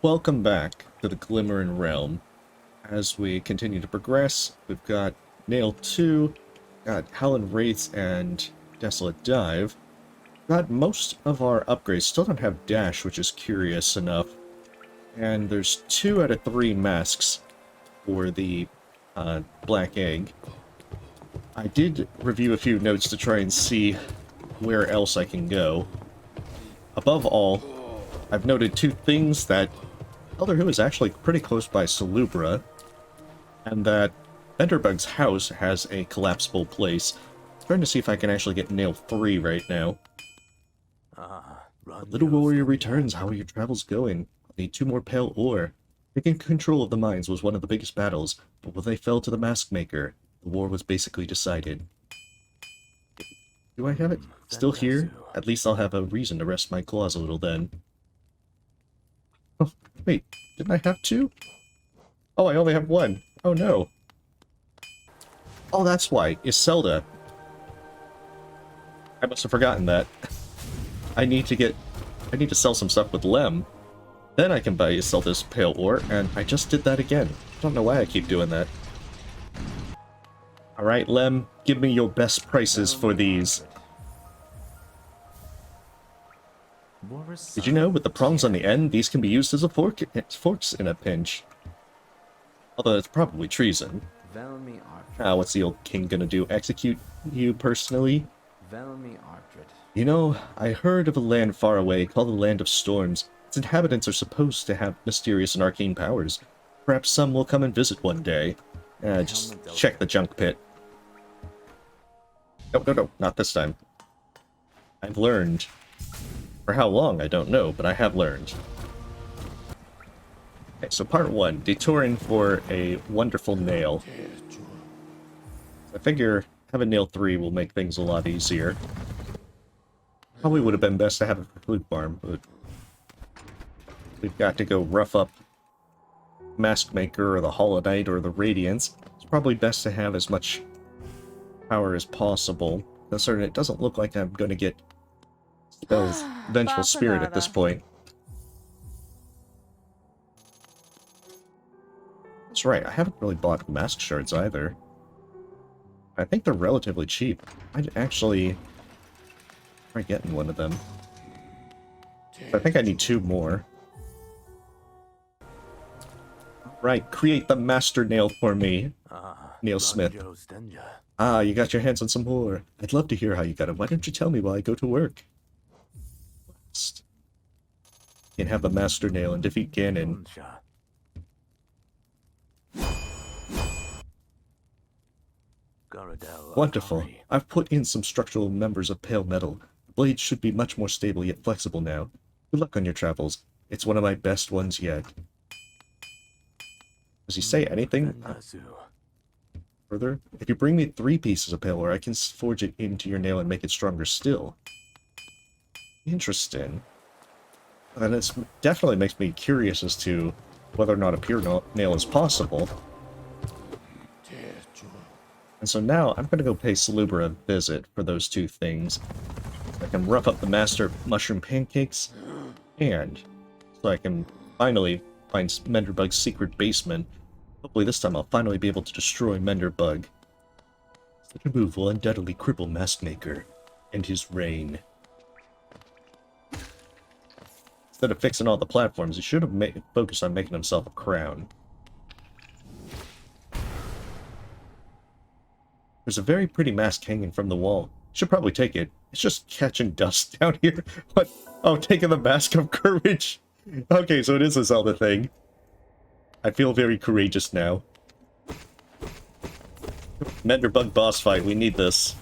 Welcome back to the Glimmering Realm. As we continue to progress, we've got Nail 2, got Howlin' Wraiths and Desolate Dive. Got most of our upgrades, still don't have Dash, which is curious enough. And there's 2 out of 3 masks for the Black Egg. I did review a few notes to try and see where else I can go. Above all, I've noted 2 things: that Elder Who is actually pretty close by Salubra, and that Enderbug's house has a collapsible place. I'm trying to see if I can actually get Nail 3 right now. Little warrior returns. How are your travels going? I need 2 more pale ore. Taking control of the mines was one of the biggest battles, but when they fell to the Mask Maker, the war was basically decided. Do I have it still here? At least I'll have a reason to rest my claws a little then. Oh, wait, didn't I have 2? Oh, I only have 1. Oh no. Oh, that's why. Iselda. I must have forgotten that. I need to sell some stuff with Lem. Then I can buy Iselda's pale ore, and I just did that again. I don't know why I keep doing that. Alright, Lem, give me your best prices for these. Did you know, with the prongs on the end, these can be used as forks in a pinch? Although it's probably treason. What's the old king gonna do? Execute you personally? You know, I heard of a land far away called the Land of Storms. Its inhabitants are supposed to have mysterious and arcane powers. Perhaps some will come and visit one day. Just check the junk pit. No, not this time. I've learned. For how long, I don't know, but I have learned. Okay, so part 1, detouring for a wonderful nail. I figure having Nail 3 will make things a lot easier. Probably would have been best to have a flute farm, but we've got to go rough up Mask Maker or the Hollow Knight or the Radiance. It's probably best to have as much power as possible. Considering it doesn't look like I'm going to get spells Vengeful Spirit at this point. That's right, I haven't really bought Mask Shards either. I think they're relatively cheap. I'd actually try getting one of them. I think I need 2 more. Right, create the Master Nail for me, Nail Smith. Ah, you got your hands on some more. I'd love to hear how you got it. Why don't you tell me while I go to work? You can have the Master Nail and defeat Ganon. Wonderful. I've put in some structural members of pale metal. The blade should be much more stable yet flexible now. Good luck on your travels. It's one of my best ones yet. Does he say anything further? If you bring me 3 pieces of pale ore, I can forge it into your nail and make it stronger still. Interesting. And it definitely makes me curious as to whether or not a pure nail is possible. And so now I'm going to go pay Salubra a visit for those 2 things. I can rough up the Master Mushroom Pancakes, and so I can finally find Menderbug's secret basement. Hopefully this time I'll finally be able to destroy Menderbug. Such a move will undoubtedly cripple Mask Maker and his reign. Instead of fixing all the platforms, he should have focused on making himself a crown. There's a very pretty mask hanging from the wall. Should probably take it. It's just catching dust down here. What? Oh, taking the Mask of Courage. Okay, so it is a Zelda thing. I feel very courageous now. Menderbug boss fight, we need this.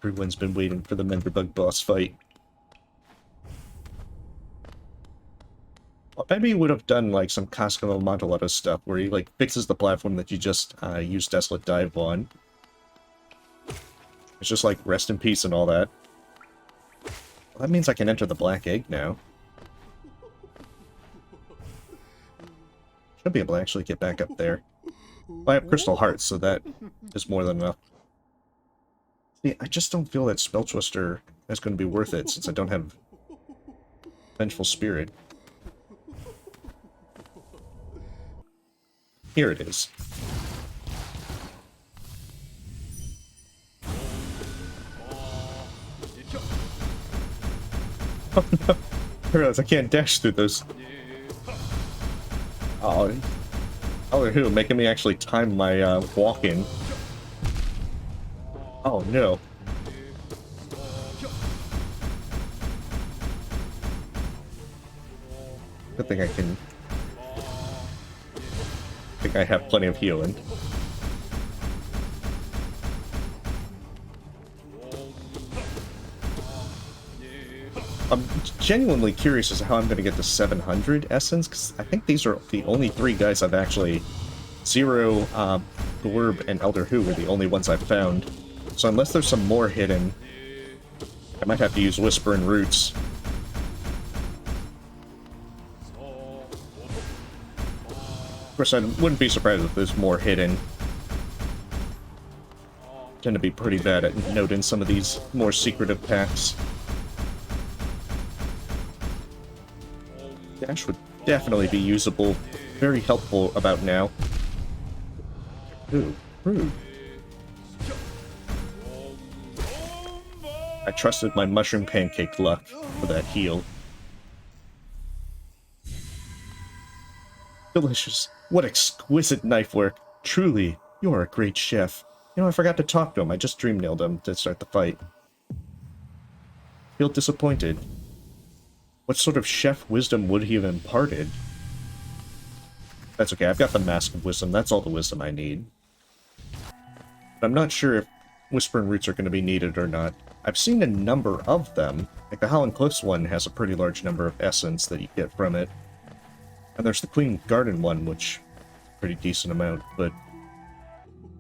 Everyone's been waiting for the Menderbug boss fight. Well, maybe he would have done like some Cosmo Montalotto stuff where he like fixes the platform that you just used Desolate Dive on. It's just like rest in peace and all that. Well, that means I can enter the Black Egg now. Should be able to actually get back up there. Well, I have Crystal Hearts, so that is more than enough. See, I just don't feel that Spell Twister is going to be worth it since I don't have vengeful spirit. Here it is. Oh no! I realize I can't dash through those. Oh, who making me actually time my walking. Oh no. Good thing I can. I think I have plenty of healing. I'm genuinely curious as to how I'm going to get to 700 essence, because I think these are the only 3 guys I've actually... Zero, Glurb, and Elder Who are the only ones I've found. So unless there's some more hidden, I might have to use Whisper and Roots. Of course, I wouldn't be surprised if there's more hidden. I tend to be pretty bad at noting some of these more secretive packs. Dash would definitely be usable. Very helpful about now. Ooh, rude. I trusted my mushroom pancake luck for that heal. Delicious. What exquisite knife work. Truly, you're a great chef. You know, I forgot to talk to him. I just dream-nailed him to start the fight. Feel disappointed. What sort of chef wisdom would he have imparted? That's okay, I've got the Mask of Wisdom. That's all the wisdom I need. But I'm not sure if Whisper and Roots are going to be needed or not. I've seen a number of them. Like the Howling Cliffs one has a pretty large number of essence that you get from it. And there's the Queen Garden one, which is a pretty decent amount, but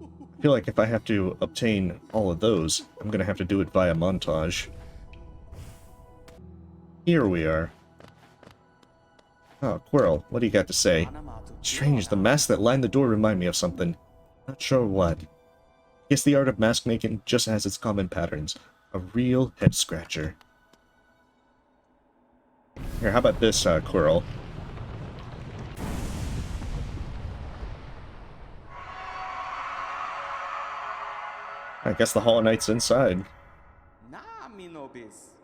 I feel like if I have to obtain all of those, I'm going to have to do it via montage. Here we are. Oh, Quirrell, what do you got to say? Strange, the masks that line the door remind me of something. Not sure what. Guess the art of mask making just has its common patterns. A real head-scratcher. Here, how about this, Quirrell? I guess the Hollow Knight's inside.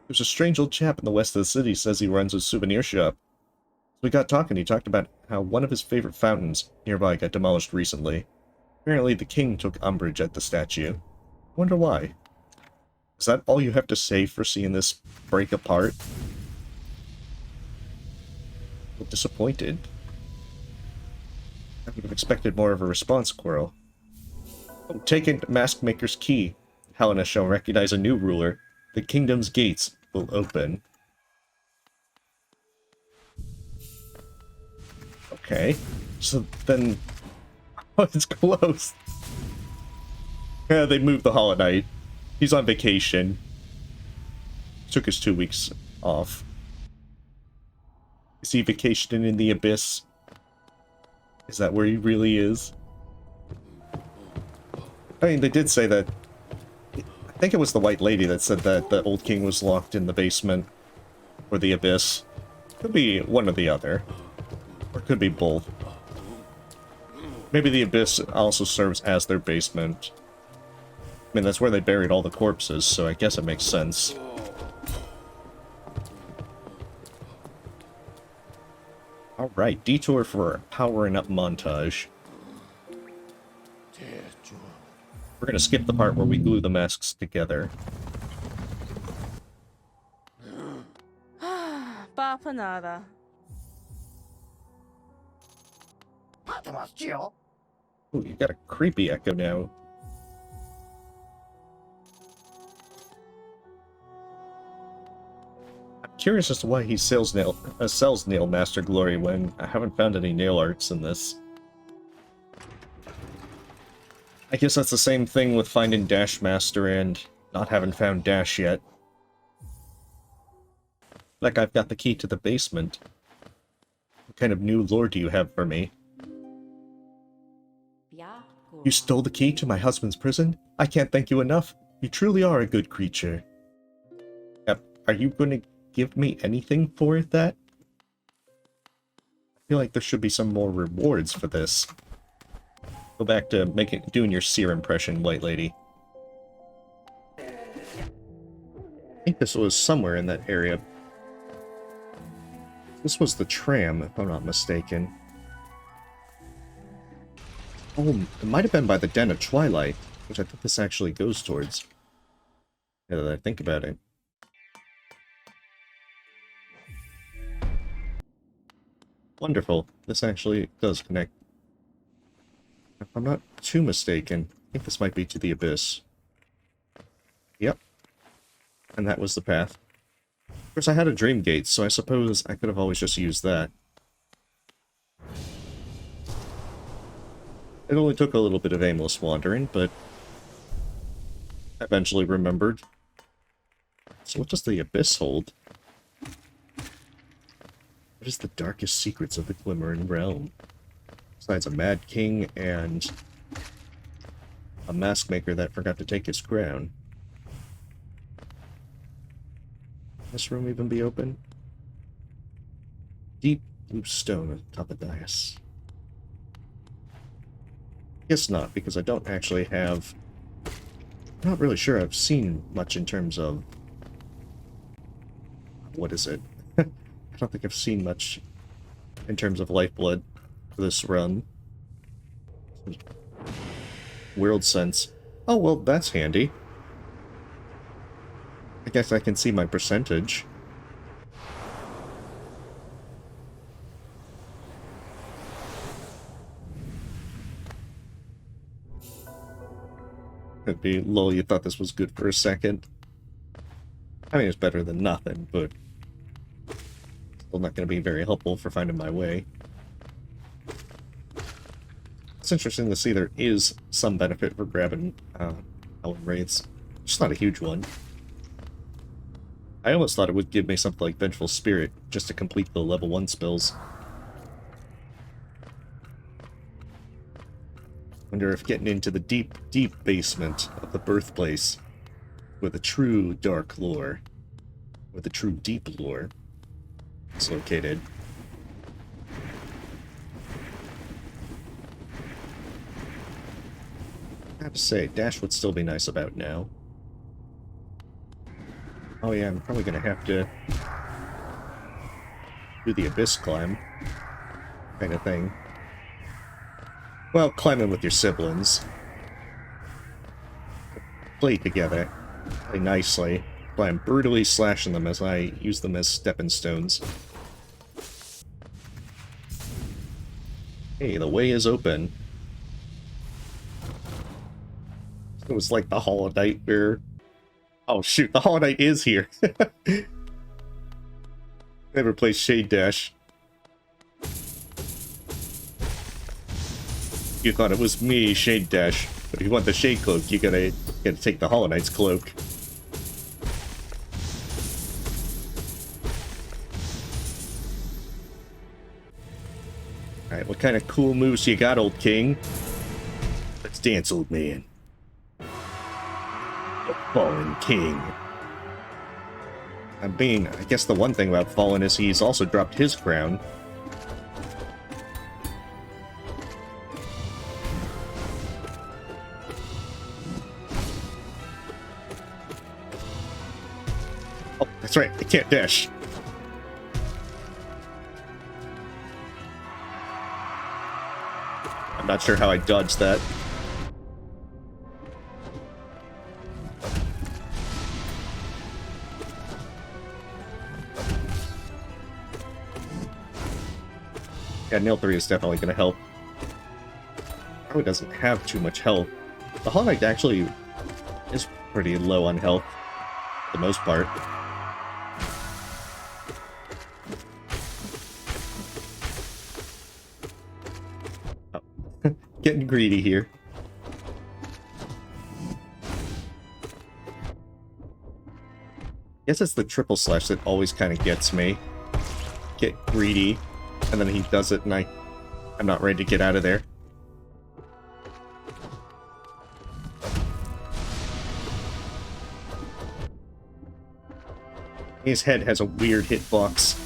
There's a strange old chap in the west of the city says he runs a souvenir shop. So we got talking, he talked about how one of his favorite fountains nearby got demolished recently. Apparently the king took umbrage at the statue. I wonder why. Is that all you have to say for seeing this break apart? I'm disappointed. I would have expected more of a response, Quirrell. Oh, taken Mask Maker's key. Helena shall recognize a new ruler. The kingdom's gates will open. Okay. So then... Oh, it's closed. Yeah, they moved the Hollow Knight. He's on vacation. Took his 2 weeks off. Is he vacationing in the Abyss? Is that where he really is? I mean, they did say that... I think it was the White Lady that said that the old king was locked in the basement. Or the Abyss. Could be one or the other. Or could be both. Maybe the Abyss also serves as their basement. I mean, that's where they buried all the corpses, so I guess it makes sense. Alright, detour for a powering up montage. We're gonna skip the part where we glue the masks together. Papa nada. Ooh, you got a creepy echo now. I'm curious as to why he sells Nail Master Glory when I haven't found any nail arts in this. I guess that's the same thing with finding Dash Master and not having found Dash yet. Like I've got the key to the basement. What kind of new lore do you have for me? You stole the key to my husband's prison? I can't thank you enough. You truly are a good creature. Yep. Are you going to give me anything for that? I feel like there should be some more rewards for this. Go back to doing your seer impression, White Lady. I think this was somewhere in that area. This was the tram, if I'm not mistaken. Oh, it might have been by the Den of Twilight, which I think this actually goes towards. Now that I think about it. Wonderful. This actually does connect. If I'm not too mistaken, I think this might be to the Abyss. Yep. And that was the path. Of course, I had a Dream Gate, so I suppose I could have always just used that. It only took a little bit of aimless wandering, but I eventually remembered. So what does the Abyss hold? What is the darkest secrets of the Glimmering Realm? Besides a Mad King and a mask maker that forgot to take his crown. Can this room even be open? Deep blue stone at the top of the dais. Guess not, because I don't actually have... I'm not really sure I've seen much in terms of... What is it? I don't think I've seen much in terms of Lifeblood for this run. World sense. Oh, well, that's handy. I guess I can see my percentage. It'd be, lol, you thought this was good for a second. I mean, it's better than nothing, but still not going to be very helpful for finding my way. It's interesting to see there is some benefit for grabbing Helen Wraiths. Just not a huge one. I almost thought it would give me something like Vengeful Spirit, just to complete the level 1 spells. Wonder if getting into the deep, deep basement of the birthplace, where the true dark lore, where the true deep lore is located. I have to say, dash would still be nice about now. Oh yeah, I'm probably gonna have to do the Abyss climb, kind of thing. Well, climbing with your siblings. Play together. Play nicely. But I'm brutally slashing them as I use them as stepping stones. Hey, the way is open. It was like the Hollow Knight where... Oh shoot, the Hollow Knight is here! Never played Shade Dash. You thought it was me, Shade Dash. But if you want the Shade Cloak, you gotta take the Hollow Knight's cloak. Alright, what kind of cool moves you got, old king? Let's dance, old man. The Fallen King. I guess the one thing about Fallen is he's also dropped his crown. Oh, that's right, I can't dash. I'm not sure how I dodged that. Yeah, Nail 3 is definitely going to help. Probably doesn't have too much health. The Hollow Knight actually is pretty low on health, for the most part. Oh. Getting greedy here. Guess it's the triple slash that always kind of gets me. Get greedy. And then he does it, and I'm not ready to get out of there. His head has a weird hitbox.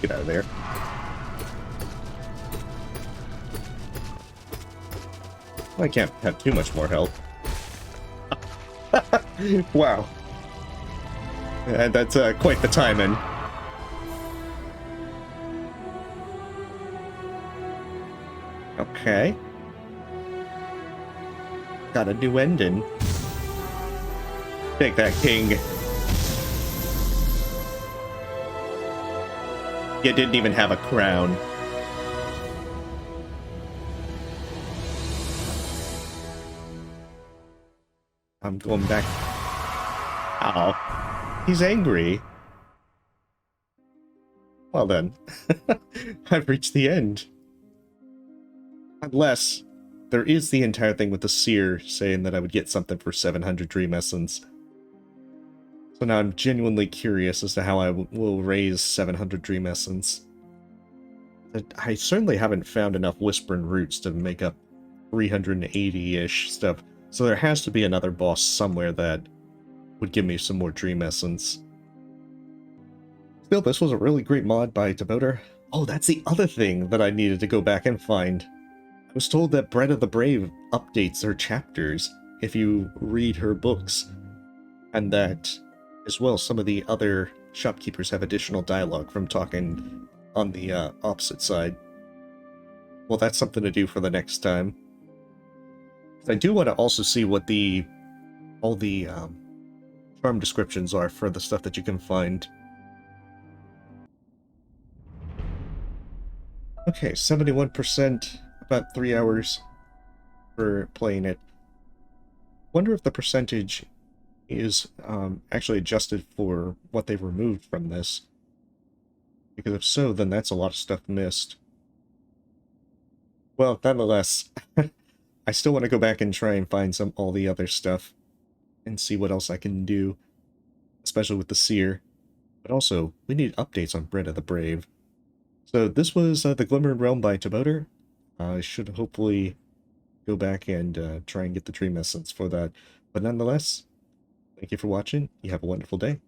Get out of there. Well, I can't have too much more health. Wow. And that's quite the timing. Okay. Got a new ending. Take that, king. You didn't even have a crown. I'm going back. Ow. He's angry. Well then. I've reached the end. Unless there is the entire thing with the seer saying that I would get something for 700 dream essence. So now I'm genuinely curious as to how I will raise 700 dream essence. I certainly haven't found enough whispering roots to make up 380-ish stuff. So there has to be another boss somewhere that would give me some more dream essence. Still, this was a really great mod by Toboter. Oh, that's the other thing that I needed to go back and find. I was told that Bretta the Brave updates her chapters if you read her books. And that, as well, some of the other shopkeepers have additional dialogue from talking on the opposite side. Well, that's something to do for the next time. I do want to also see what all the charm descriptions are for the stuff that you can find. Okay, 71%, about 3 hours for playing it. Wonder if the percentage is actually adjusted for what they've removed from this. Because if so, then that's a lot of stuff missed. Well, nonetheless, I still want to go back and try and find all the other stuff and see what else I can do, especially with the seer. But also, we need updates on Bretta the Brave. So this was the Glimmering Realm by Toboter. I should hopefully go back and try and get the dream essence for that. But nonetheless, thank you for watching. You have a wonderful day.